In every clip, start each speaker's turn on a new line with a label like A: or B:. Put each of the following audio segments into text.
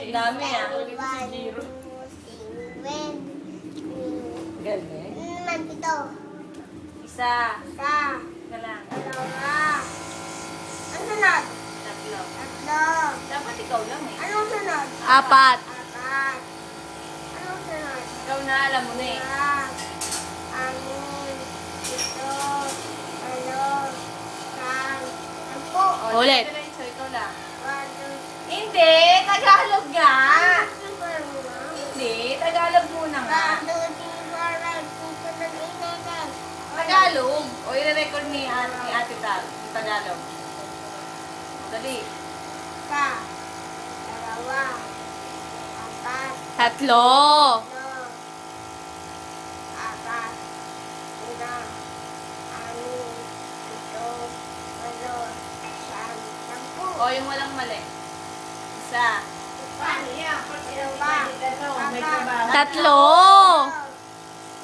A: Dami ah.
B: Huli ko si Jiro.
A: Galing.
C: Naman ito.
A: Isa.
C: Isa.
A: Isa lang.
C: Dalawa. Ang sunod?
A: Tatlo.
C: Tatlo.
A: Dapat ikaw lang eh.
C: Anong sunod?
D: Apat.
C: Apat. Anong sunod?
A: Ikaw na, alam mo na eh.
C: Dalawa. Anim. Ito. Walo. Siyam. Sampu.
D: Ulit.
A: Diretso, ikaw lang.
C: One, two,
A: Hindi, Tagalog nga.
C: three, four, five.
A: Hindi, Tagalog muna nga.
C: One, two, three, four, five, six, seven, eight, nine, ten.
A: Tagalog. O, i-record ni Ate Tal. Yung Tagalog. Dali.
C: Isa. Dalawa. Apat.
D: Tatlo.
C: Tatlo. Apat. Lima. Anim. Ito. Walo. Siyam. Sampu.
A: O, yung walang mali. Isa.
B: Paano yan?
C: Dalawa.
B: May
C: Apat.
B: trabaho.
D: Tatlo.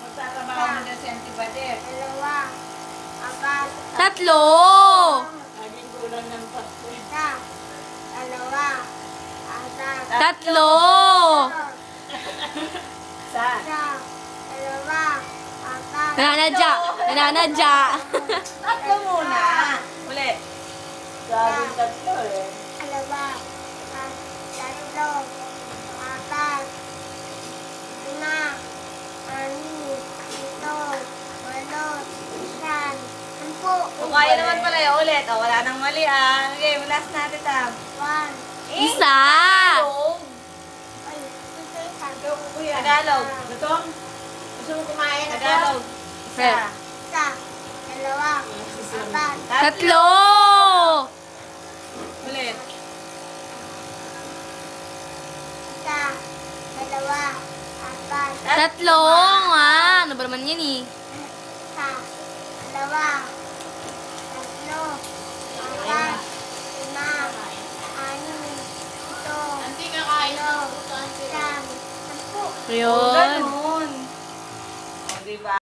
B: Magtatrabaho na dyan si Auntie Badet.
C: Dalawa. Apat.
D: Tatlo.
B: Laging kulang ng tatlo.
C: Isa. Dalawa. Apat.
D: Tatlo.
A: Isa.
C: Isa. Dalawa. Apat.
D: Nananadya. Nananadya.
A: Tatlo muna. Ulit.
B: Laging tatlo eh.
C: Dalawa. Tatlo. Apat. Lima. Anim. Ito. Walo. Siyam. Sampu.
A: O, kaya naman pala yun. Ulit. O, wala nang mali ah. Okay, last natin tam.
C: One.
D: Isa.
A: Tagalog.
C: Ay, ito isa.
B: Ikaw, kuya.
A: Tagalog.
B: Gutom? Gusto mo kumain ako?
A: Tagalog. Isa.
C: Isa. Dalawa. Apat.
D: Tatlo.
A: Ulit.
C: Isa. Dalawa. Apat.
D: Tatlo nga. Ano ba naman yan eh?
C: Isa. Dalawa. Tatlo. Apat. Lima. Anim. Ito.
B: Auntie, kakain
C: Walo. Siyam. Sampu.
D: Yun.